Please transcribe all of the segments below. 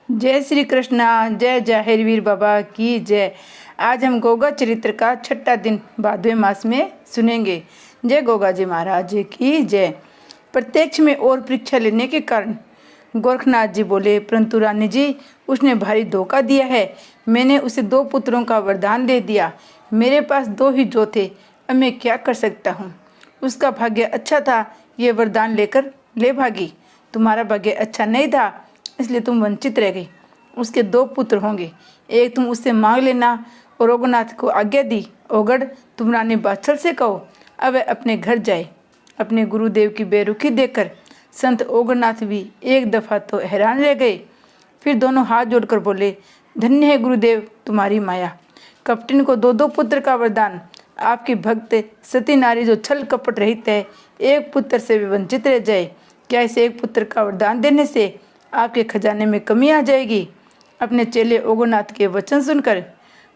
जय श्री कृष्णा। जय जाहिर वीर बाबा की जय। आज हम गोगा चरित्र का छठा दिन भादवे मास में सुनेंगे। जय गोगा जी महाराज की जय। प्रत्यक्ष में और परीक्षा लेने के कारण गोरखनाथ जी बोले, परंतु रानी जी, उसने भारी धोखा दिया है। मैंने उसे 2 पुत्रों का वरदान दे दिया। मेरे पास 2 ही जो थे, अब मैं क्या कर सकता हूँ। उसका भाग्य अच्छा था, ये वरदान लेकर ले भागी। तुम्हारा भाग्य अच्छा नहीं था, इसलिए तुम वंचित रह गई। उसके 2 पुत्र होंगे, एक तुम उससे मांग लेना। और ओगनाथ को आज्ञा दी, ओगड़, तुम रानी बाछल से कहो अब वह अपने घर जाए। अपने गुरुदेव की बेरुखी देखकर संत ओगनाथ भी एक दफा तो हैरान रह गए। फिर दोनों हाथ जोड़कर बोले, धन्य है गुरुदेव तुम्हारी माया। कपटिन को 2 पुत्र का वरदान। आपकी भक्त सती नारी जो छल कपट रहित है, एक पुत्र से भी वंचित रह जाए। क्या इसे 1 पुत्र का वरदान देने से आपके खजाने में कमी आ जाएगी। अपने चेले ओगनाथ के वचन सुनकर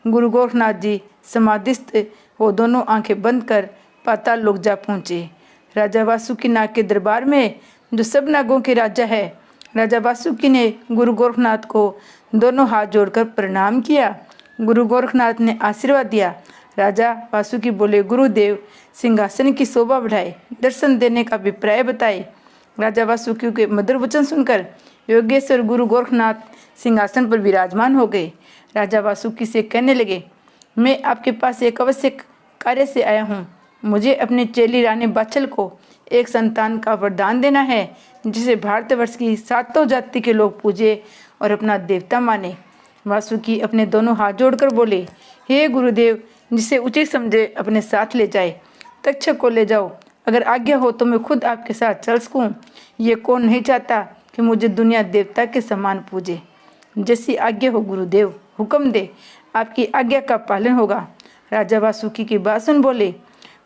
गुरु गोरखनाथ जी समाधिस्थ हो दोनों आंखें बंद कर पाताल लोक जा पहुँचे। राजा वासुकी नाग के दरबार में, जो सब नागों के राजा है, राजा वासुकी ने गुरु गोरखनाथ को दोनों हाथ जोड़कर प्रणाम किया। गुरु गोरखनाथ ने आशीर्वाद दिया। राजा वासुकी बोले, गुरुदेव सिंहासन की शोभा बढ़ाए, दर्शन देने का अभिप्राय बताए। राजा वासुकी के मधुर वचन सुनकर योगेश्वर गुरु गोरखनाथ सिंहासन पर विराजमान हो गए। राजा वासुकी से कहने लगे, मैं आपके पास एक आवश्यक कार्य से आया हूँ। मुझे अपनी चेली रानी बाछल को एक संतान का वरदान देना है, जिसे भारतवर्ष की 7 जाति के लोग पूजे और अपना देवता माने। वासुकी अपने दोनों हाथ जोड़कर बोले, हे गुरुदेव, जिसे उचित समझे अपने साथ ले जाए। तक्षक को ले जाओ। अगर आज्ञा हो तो मैं खुद आपके साथ चल सकूँ। ये कौन नहीं चाहता कि मुझे दुनिया देवता के समान पूजे। जैसी आज्ञा हो गुरुदेव, हुक्म दे, आपकी आज्ञा का पालन होगा। राजा वासुकी की बात सुन बोले,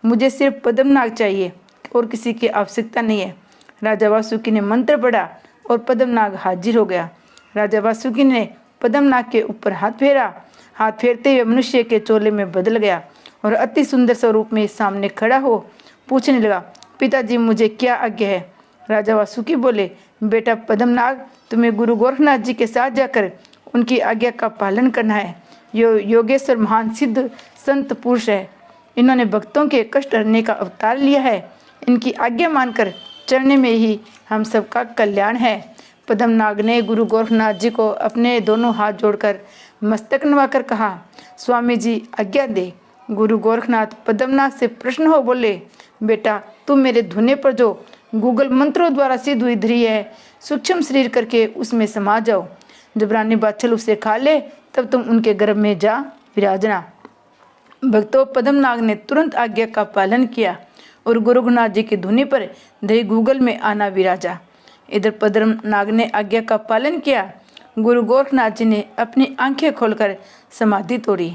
मुझे सिर्फ पद्मनाग चाहिए और किसी की आवश्यकता नहीं है। राजा वासुकी ने मंत्र पढ़ा और पद्मनाग हाजिर हो गया। राजा वासुकी ने पद्मनाग के ऊपर हाथ फेरा। हाथ फेरते हुए मनुष्य के चोले में बदल गया और अति सुंदर स्वरूप में सामने खड़ा हो पूछने लगा, पिताजी मुझे क्या आज्ञा है। राजा वासुकी बोले, बेटा पद्मनाग, तुम्हें गुरु गोरखनाथ जी के साथ जाकर उनकी आज्ञा का पालन करना है। योगेश्वर महान सिद्ध संत पुरुष है। इन्होंने भक्तों के कष्ट हरने का अवतार लिया है। इनकी आज्ञा मानकर चलने में ही हम सबका कल्याण है। पद्मनाग ने गुरु गोरखनाथ जी को अपने दोनों हाथ जोड़कर मस्तक नवाकर कहा, स्वामी जी आज्ञा दे। गुरु गोरखनाथ पद्मनाग से प्रश्न हो बोले, बेटा तुम मेरे धुने पर जो गूगल मंत्रों द्वारा सिद्ध हुई धरी है, सूक्ष्म शरीर करके उसमें समा जाओ। जब रानी बाछल उसे खा ले, तब तुम उनके गर्भ में जा विराजना। भक्तों, पद्मनाग ने तुरंत आज्ञा का पालन किया और गुरु गोरखनाथ जी की धुनी पर धरी गूगल में आना विराजा। इधर पद्मनाग ने आज्ञा का पालन किया। गुरु गोरखनाथ जी ने अपनी आंखें खोलकर समाधि तोड़ी।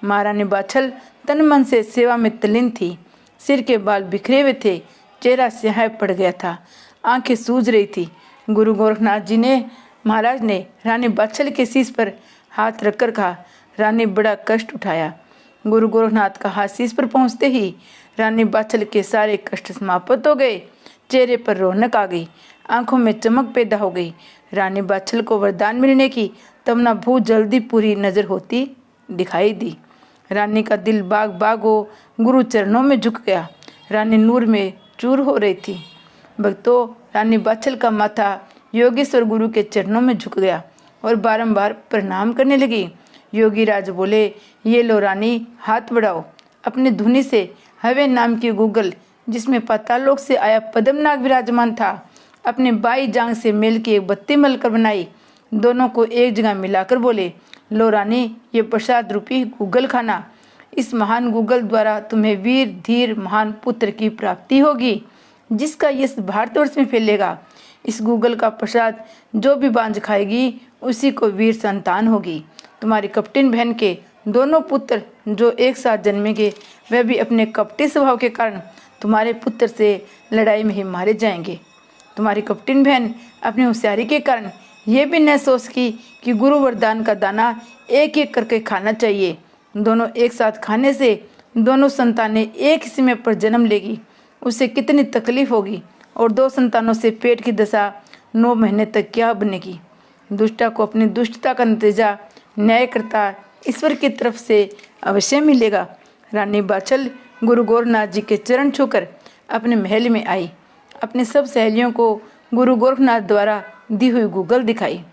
महारानी बाछल तन मन से सेवा में तल्लीन थी। सिर के बाल बिखरे हुए थे, चेहरा स्याह पड़ गया था, आंखें सूज रही थी। गुरु गोरखनाथ जी ने महाराज ने रानी बाछल के शीश पर हाथ रखकर कहा, रानी बड़ा कष्ट उठाया। गुरु गोरखनाथ का हाथ शीश पर पहुंचते ही रानी बाछल के सारे कष्ट समाप्त हो गए। चेहरे पर रौनक आ गई, आंखों में चमक पैदा हो गई। रानी बाछल को वरदान मिलने की तमन्ना बहुत जल्दी पूरी नजर होती दिखाई दी। रानी का दिल बाग बाग हो गुरु चरणों में झुक गया। रानी नूर में चूर हो रही थी। भक्तों, रानी बाछल का माथा योगेश्वर गुरु के चरणों में झुक गया और बारंबार प्रणाम करने लगी। योगी राज बोले, ये लो रानी, हाथ बढ़ाओ। अपने धुनी से हवे नाम की गूगल, जिसमें पातालोक से आया पद्मनाग विराजमान था, अपने बाई जांग से मेल की एक बत्ती मलकर बनाई। दोनों को एक जगह मिलाकर बोले, लो रानी, ये प्रसाद रूपी गूगल खाना। इस महान गूगल द्वारा तुम्हें वीर धीर महान पुत्र की प्राप्ति होगी, जिसका यश भारतवर्ष में फैलेगा। इस गूगल का प्रसाद जो भी बांझ खाएगी, उसी को वीर संतान होगी। तुम्हारी कपटिन बहन के 2 पुत्र जो एक साथ जन्मेंगे, वह भी अपने कपटी स्वभाव के कारण तुम्हारे पुत्र से लड़ाई में ही मारे जाएंगे। तुम्हारी कपटिन बहन अपनी होशियारी के कारण ये भी न सोचती कि गुरु वरदान का दाना एक एक करके खाना चाहिए। दोनों एक साथ खाने से दोनों संतानें एक ही समय पर जन्म लेगी। उसे कितनी तकलीफ होगी और 2 संतानों से पेट की दशा 9 महीने तक क्या बनेगी। दुष्टा को अपनी दुष्टता का नतीजा न्यायकर्ता ईश्वर की तरफ से अवश्य मिलेगा। रानी बाछल गुरु गोरखनाथ जी के चरण छूकर अपने महल में आई। अपने सब सहेलियों को गुरु गोरखनाथ द्वारा दी हुई गूगल दिखाई।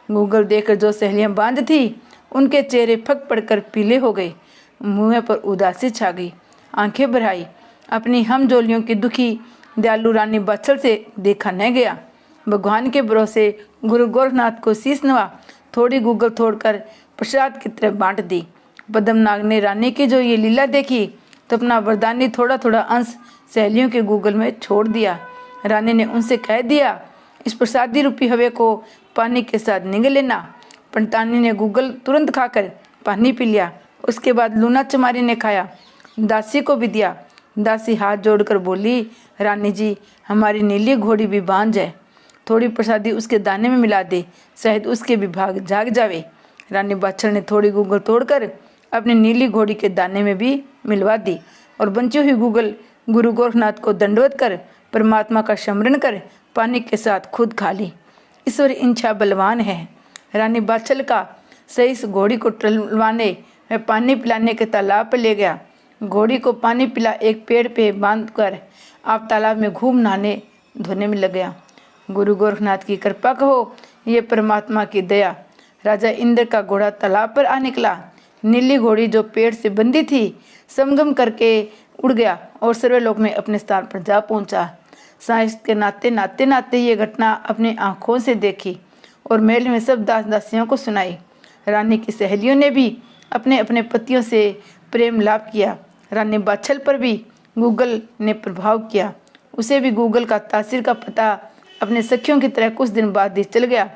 गूगल देखकर जो सहेलियां बांझ थी उनके चेहरे फक पड़कर पीले हो गए, मुंह पर उदासी छा गई, आंखें भर आई। अपनी हमजोलियों की दुखी दयालु रानी बाछल से देखा न गया। भगवान के भरोसे गुरु गोरखनाथ को शीश नवा थोड़ी गूगल तोड़कर प्रसाद की तरफ बांट दी। पद्मनाग ने रानी की जो ये लीला देखी तो अपना वरदानी थोड़ा थोड़ा अंश सहेलियों के गूगल में छोड़ दिया। रानी ने उनसे कह दिया, इस प्रसादी रूपी हवे को पानी के साथ निगल लेना। पंतानी ने गूगल तुरंत खाकर पानी पी लिया। उसके बाद लूना चमारी ने खाया, दासी को भी दिया। दासी हाथ जोड़कर बोली, रानी जी हमारी नीली घोड़ी भी बांझ है, थोड़ी प्रसादी उसके दाने में मिला दे, शायद उसके भी भाग जाग जावे। रानी बाछल ने थोड़ी गूगल तोड़कर अपनी नीली घोड़ी के दाने में भी मिलवा दी और बंची हुई गूगल गुरु गोरखनाथ को दंडवत कर परमात्मा का स्मरण कर पानी के साथ खुद खा ली। ईश्वर इच्छा बलवान है। रानी बाछल का सही इस घोड़ी को टलवाने व पानी पिलाने के तालाब पर ले गया। घोड़ी को पानी पिला एक पेड़ पे बांध कर आप तालाब में घूम नहाने धोने में लग गया। गुरु गोरखनाथ की कृपा कहो, ये परमात्मा की दया। राजा इंद्र का घोड़ा तालाब पर आ निकला। नीली घोड़ी जो पेड़ से बंधी थी समगम करके उड़ गया और सर्वलोक में अपने स्थान पर जा पहुंचा। साइंस के नाते नाते नाते ये घटना अपनी आंखों से देखी और महल में सब दास दासियों को सुनाई। रानी की सहेलियों ने भी अपने अपने पतियों से प्रेम लाभ किया। रानी बाछल पर भी गूगल ने प्रभाव किया। उसे भी गूगल का तासीर का पता अपने सखियों की तरह कुछ दिन बाद ही चल गया।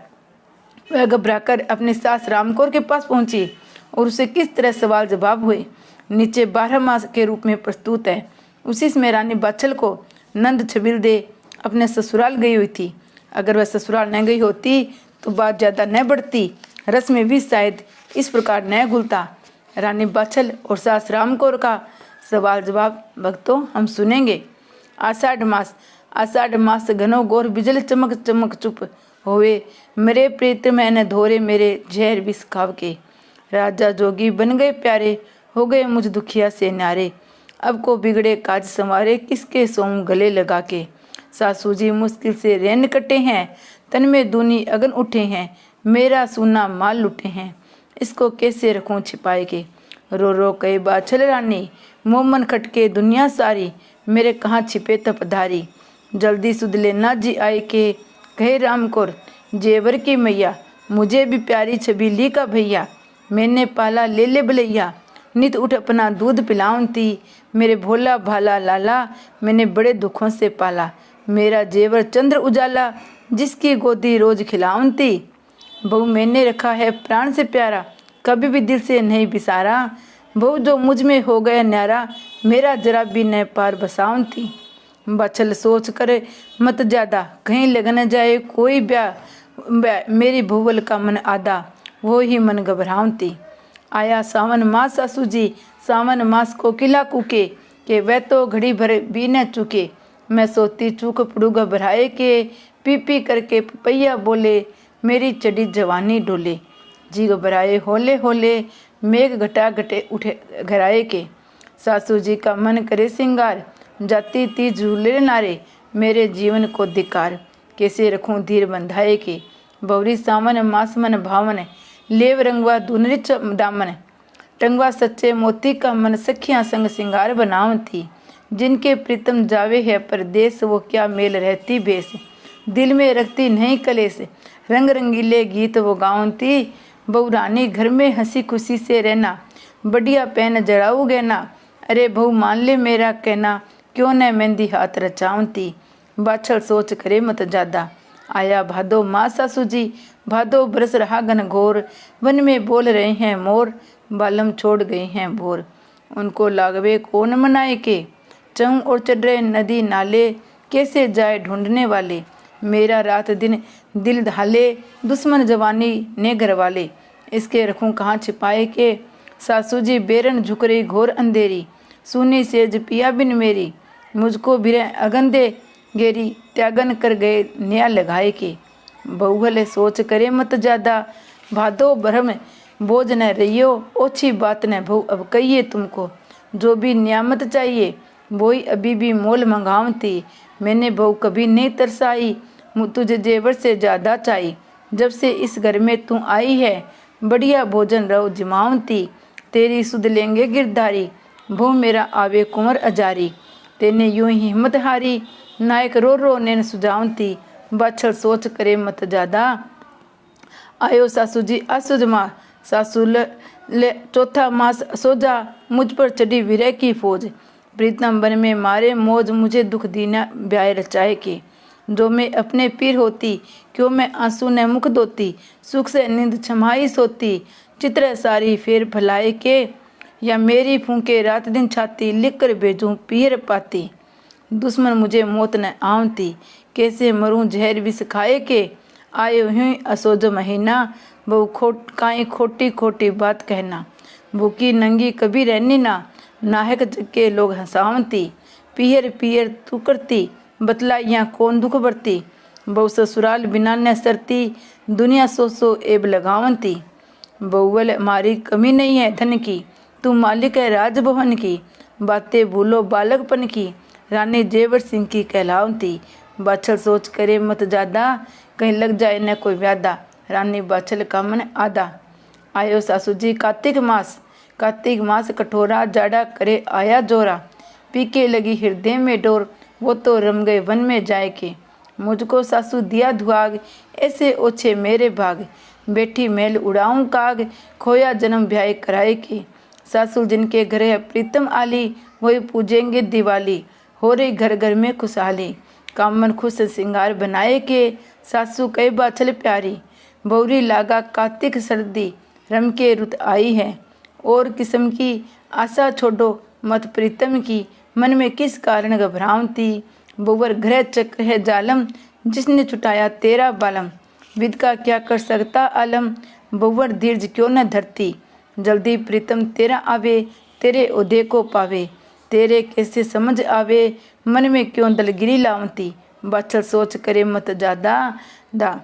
वह घबराकर अपनी सास रामकौर के पास पहुंची और उसे किस तरह सवाल जवाब हुए नीचे 12 मास के रूप में प्रस्तुत है। उसी में रानी बाछल को नंद छबील दे अपने ससुराल गई हुई थी। अगर वह ससुराल न गई होती तो बात ज़्यादा न बढ़ती, रस में भी शायद इस प्रकार न घुलता। रानी बाछल और सास रामकौर का सवाल जवाब भक्तों हम सुनेंगे। आषाढ़ मास घनो गोर बिजल चमक चमक चुप होवे, मेरे प्रीत में न धोरे मेरे जहर विष खाव के। राजा जोगी बन गए प्यारे, हो गए मुझ दुखिया से न्यारे। अब को बिगड़े काज संवारे, किसके सोऊं गले लगा के। सासू जी मुश्किल से रैन कटे हैं, तन में दूनी अगन उठे हैं, मेरा सूना माल लुटे हैं, इसको कैसे रखूं छिपाए के। रो रो कई बाछल रानी, मोमन खटके दुनिया सारी, मेरे कहाँ छिपे तपधारी। जल्दी सुधले ना जी आए के, कहे रामकौर जेवर की मैया, मुझे भी प्यारी छबीली का भैया। मैंने पाला ले ले बलैया, नित उठ अपना दूध पिलाऊं ती, मेरे भोला भाला लाला, मैंने बड़े दुखों से पाला। मेरा जेवर चंद्र उजाला, जिसकी गोदी रोज खिलाऊं ती। बहू मैंने रखा है प्राण से प्यारा, कभी भी दिल से नहीं बिसारा। बहू जो मुझ में हो गया न्यारा, मेरा जरा भी न पार बसाऊं थी। बाछल सोच करे मत ज्यादा, कहीं लग न जाए कोई ब्याह, मेरी भूवल का मन आधा, वो ही मन घबराऊं थी। आया सावन मास सासू जी, सावन मास को किला कूके, के वह तो घड़ी भर भी न चूके। मैं सोती चूक पड़ू घबराए के, पी पी करके पपैया बोले, मेरी चढ़ी जवानी डोले। जी घबराए होले होले, मेघ घटा घटे उठे घराए के। सासू जी का मन करे सिंगार, जाती ती झूले नारे, मेरे जीवन को धिकार, कैसे रखूं धीर बंधाए के। बौरी सावन मास मन भावन, लेव रंगवा दुनरी दामन, टंगवा सच्चे मोती का मन, सखियां संग सिंगार बनावन थी। जिनके प्रीतम जावे है परदेश, वो क्या मेल रहती भेस, दिल में रखती नहीं कलेस, रंग रंगीले गीत वो गावन थी। बहू रानी घर में हंसी खुशी से रहना, बढ़िया पहन जड़ाऊ गहना, अरे बहू मान ले मेरा कहना, क्यों न मेहंदी हाथ रचाऊं थी। बाछल सोच करे मत ज्यादा, आया भादो मास सासू जी, भादो बरस रहा घनघोर, वन में बोल रहे हैं मोर, बालम छोड़ गए हैं भोर। उनको लागवे कौन मनाए के, चौं और चढ़ रहे नदी नाले, कैसे जाए ढूंढने वाले। मेरा रात दिन दिल धाले, दुश्मन जवानी ने घर वाले, इसके रखूं कहाँ छिपाए के। सासू जी बेरन झुक रही घोर अंधेरी, सुनी सेज पिया बिन मेरी, मुझको बिरे अगन दे गेरी, त्यागन कर गए न्या लगाए के। बहुवल सोच करे मत ज्यादा, भादो भरम बोझ न रहियो, ओछी बात न बहु अब कहिए तुमको। जो भी नियामत चाहिए वही अभी भी मोल मंगावती, मैंने बहु कभी नहीं तरसाई, तुझे जेवर से ज़्यादा चाहिए। जब से इस घर में तू आई है बढ़िया भोजन रहो जिमावती, तेरी सुध लेंगे गिरधारी, भू मेरा आवे कुंवर अजारी। तेने यूं ही हिम्मत हारी, नायक रो रो नैन सुझावती, बाछल सोच करे मत ज्यादा। आयो सासू जी असुज माँ, सासू ले चौथा मास सोजा, मुझ पर चढ़ी विरह की फौज। प्रीतम बन में मारे मौज, मुझे दुख दीना ब्याह रचाए के। जो मैं अपने पीर होती, क्यों मैं आंसू ने मुख धोती, सुख से नींद छमाई सोती, चित्र सारी फेर फैलाए के। या मेरी फूंके रात दिन छाती, लिख कर भेजूं पीर पाती। दुश्मन मुझे मौत न आवती, कैसे मरूं जहर विष खाए के। आयो यूं असोजो महीना, बहु काई खोटी खोटी बात कहना। भूखी नंगी कभी रहनी ना, नाहक के लोग हंसावती। पीहर पीहर तू करती, बतलाइयाँ कौन दुख बरती। बहु ससुराल बिना न सरती, दुनिया सो सो एब लगावती। बहुवल मारी कमी नहीं है धन की, तू मालिक है राजभवन की। बातें भूलो बालकपन की, रानी जेवर सिंह की कहलावती। बाछल सोच करे मत ज्यादा, कहीं लग जाए न कोई व्यादा, रानी बाछल का मन आधा। आयो सासू जी कार्तिक मास कठोरा, जाड़ा करे आया जोरा। पीके लगी हृदय में डोर, वो तो रम गए वन में जाए के। मुझको सासू दिया धुआग, ऐसे ओछे मेरे भाग। बैठी मैल उड़ाऊं काग, खोया जन्म ब्याह कराए के। सासू जिनके घर है प्रीतम आली, वही पूजेंगे दिवाली, हो रही घर घर में खुशहाली। कामन खुश सिंगार बनाए के, सासू कई बाछल प्यारी। बौरी लागा कार्तिक सर्दी, रम के रुत आई है। और किस्म की आशा छोड़ो मत प्रीतम की, मन में किस कारण घबरावती। बुवर ग्रह चक्र है जालम, जिसने छुटाया तेरा बालम। विद का क्या कर सकता आलम, बुवर धीरज क्यों न धरती। जल्दी प्रीतम तेरा आवे, तेरे ओहदे को पावे। तेरे कैसे समझ आवे, मन में क्यों दलगिरी लावती। बाछल सोच करे मत ज्यादा दा।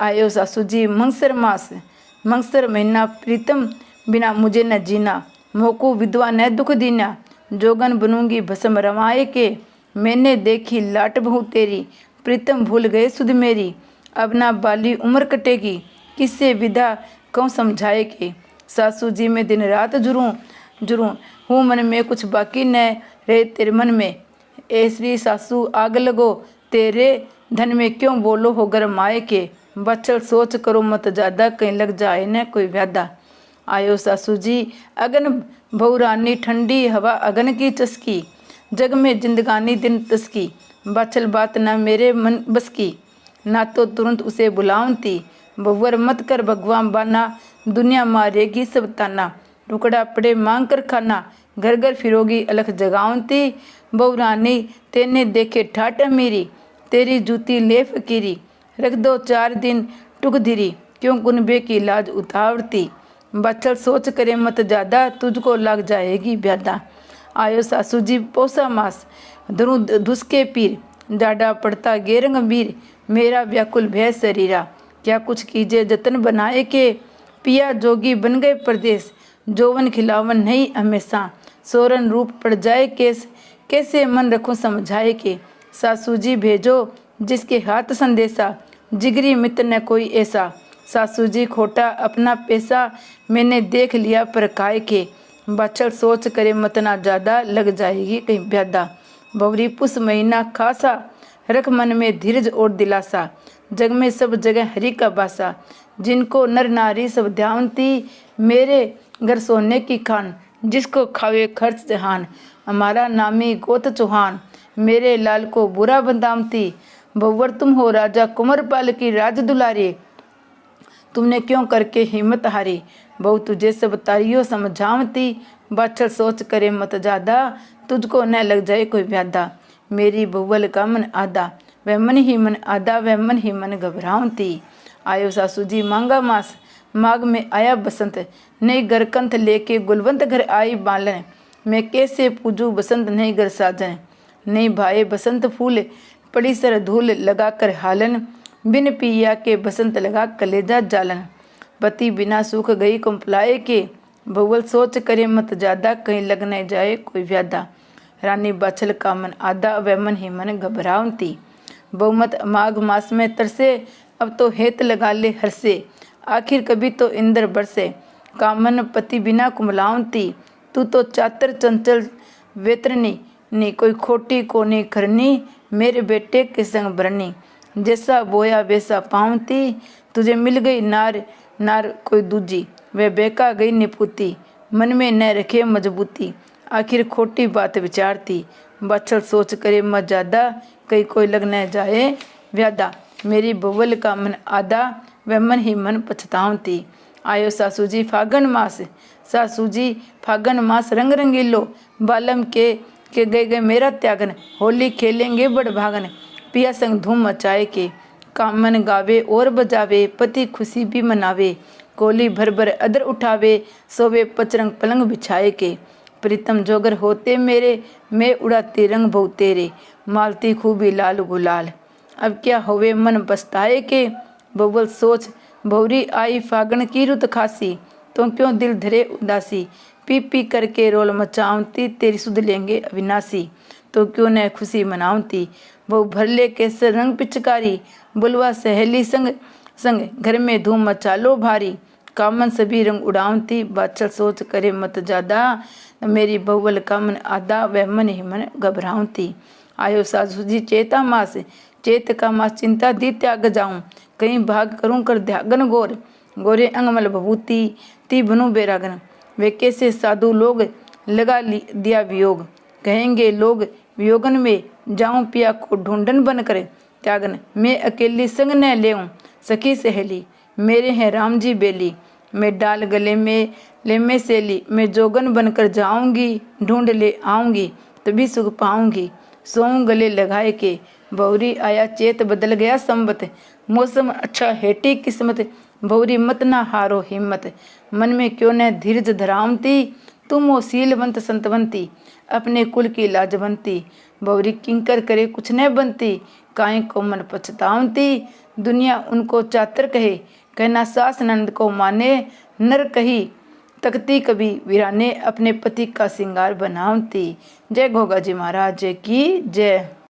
आयो सासू जी मंगसर महीना, प्रीतम बिना मुझे न जीना। मोको विधवा न दुख दीना, जोगन बनूंगी भस्म रमाए के। मैंने देखी लाट बहू तेरी, प्रीतम भूल गए सुध मेरी। अब ना बाली उम्र कटेगी, किससे विदा कहूँ समझाए के। सासू जी में दिन रात जुरूं हूँ, मन में कुछ बाकी न रहे तेरे मन में। ऐसी सासू आग लगो, तेरे धन में क्यों बोलो हो गरमाए के। बच्चल सोच करो मत ज्यादा, कहीं लग जाए न कोई व्यादा। आयो सासू जी अगन बहु रानी, ठंडी हवा अगन की चस्की। जग में जिंदगानी दिन तस्की, बाछल बात ना मेरे मन बस की। ना तो तुरंत उसे बुलावती, बहुवर मत कर भगवान बाना। दुनिया मारेगी सब ताना, टुकड़ा पड़े मांग कर खाना। घर घर फिरोगी अलख जगावती। बहु रानी तेने देखे ठाट अमीरी, तेरी जूती ले फकीरी। रख दो 4 दिन टुक धीरी, क्यों कुनबे की लाज उतावती। बच्चल सोच करे मत ज्यादा, तुझको लग जाएगी ब्यादा। आयो सासू जी पोसा मास, धरू धुसके पीर। जाडा पड़ता गेर गंभीर, मेरा व्याकुल भय शरीरा। क्या कुछ कीजिए जतन बनाए के, पिया जोगी बन गए परदेश। जोवन खिलावन नहीं हमेशा, सोरन रूप पड़ जाए केस। कैसे मन रखूं समझाए के, सासू जी भेजो जिसके हाथ संदेशा। जिगरी मित्र न कोई ऐसा, सासू जी खोटा अपना पैसा। मैंने देख लिया पर काय के, बाछल सोच करे मत ना ज्यादा, लग जाएगी कहीं ब्यादा। बवरी पुस महीना खासा, रख मन में धीरज और दिलासा। जग में सब जगह हरि का बासा, जिनको नर नारी सब ध्यावंती। मेरे घर सोने की खान, जिसको खावे खर्च जहान। हमारा नामी गोत चौहान, मेरे लाल को बुरा बंदावती। बउवर तुम हो राजा कुंवरपाल की राज दुलारी, तुमने क्यों करके हिम्मत हारी। बहु तुझे सब तारियो समझावती, बाछल सोच करे मत ज्यादा। तुझको न लग जाए कोई व्यादा, मेरी बहुवल का मन आधा। वह मन ही मन आधा, वह मन ही मन घबरावती। आयो सासू जी मांगा मास, माघ में आया बसंत। नई गरकंथ लेके गुलवंत घर आई बालन। मैं कैसे पूजू बसंत नहीं घर साजन। नहीं भाए बसंत फूल, पड़ी सर धूल लगा कर हालन। बिन पिया के बसंत लगा कलेजा जालन। पति बिना सूख गई कुंपलाए के, बउल सोच करे मत ज्यादा, कहीं लग न जाए कोई व्यादा। रानी बाछल का मन आधा, वह मन ही मन घबरावती। बहुमत माघ मास में तरसे, अब तो हेत लगा ले हरसे। आखिर कभी तो इंद्र बरसे, कामन पति बिना कुमलावती। तू तो चातर चंचल वेतरनी, नी कोई खोटी को नी करनी। मेरे बेटे के संग भरनी, जैसा बोया वैसा पावती। तुझे मिल गई नार नार कोई दूजी, वह बेका गई निपुती। मन में न रखे मजबूती, आखिर खोटी बात विचारती। बाछल सोच करे मत ज्यादा, कहीं कोई लग न जाए व्यादा। मेरी बउल का मन आधा, वह मन ही मन पछतावती। आयो सासू जी फागन मास, सासू जी फागन मास रंग रंगीलो। बालम के गए गए मेरा त्यागन, होली खेलेंगे बड़ भागन। पिया संग धूम मचाए के, कामन गावे और बजावे। पति खुशी भी मनावे, कोली भर भर अदर उठावे। सोवे पचरंग पलंग बिछाए के, प्रीतम जोगर होते मेरे। मैं उड़ाती रंग बहु तेरे, मालती खूबी लाल गुलाल। अब क्या होवे मन पछताए के, बबुल सोच भौरी आई फागण की रुत खासी। तो क्यों दिल धरे उदासी, पी पी करके रोल मचावती। तेरी सुध लेंगे अविनाशी, तो क्यों न खुशी मनावती। वो भरले केसर रंग पिचकारी, बुलवा सहेली संग संग। घर में धूम मचालो भारी, कामन सभी रंग उड़ावती। बाछल सोच करे मत ज्यादा, मेरी बउल का मन आधा, वह मन ही मन घबरावती। आयो सासू जी चेता मास, चेत का मास चिंता दी त्याग जाऊं। कहीं भाग करूं कर ध्यागन गोर, गोरे अंगमल भभूति। ती बनू बेरागन, वे कैसे साधु लोग, लगा दिया वियोग। कहेंगे लोग वियोगन में, जाऊं पिया को ढूंढन बन कर त्यागन। मैं अकेली संग न लेऊं, सखी सहेली मेरे हैं राम जी बेली। मैं डाल गले में ले में सेली, मैं जोगन बनकर जाऊंगी। ढूंढ ले आऊंगी तभी सुख पाऊंगी, सोऊं गले लगाए के। बौरी आया चेत बदल गया संबत, मौसम अच्छा हेटी किस्मत। बौरी मत ना हारो हिम्मत, मन में क्यों न धीरज धरावती। तुम हो शीलवंत संतवंती, अपने कुल की लाजवंती। बौरी किंकर करे कुछ न बनती, काहे को मन पछतावती। दुनिया उनको चातर कहे, कहना सास नंद को माने। नर कही तकती कभी वीराने, अपने पति का सिंगार बनावती। जय घोगा जी महाराज की जय।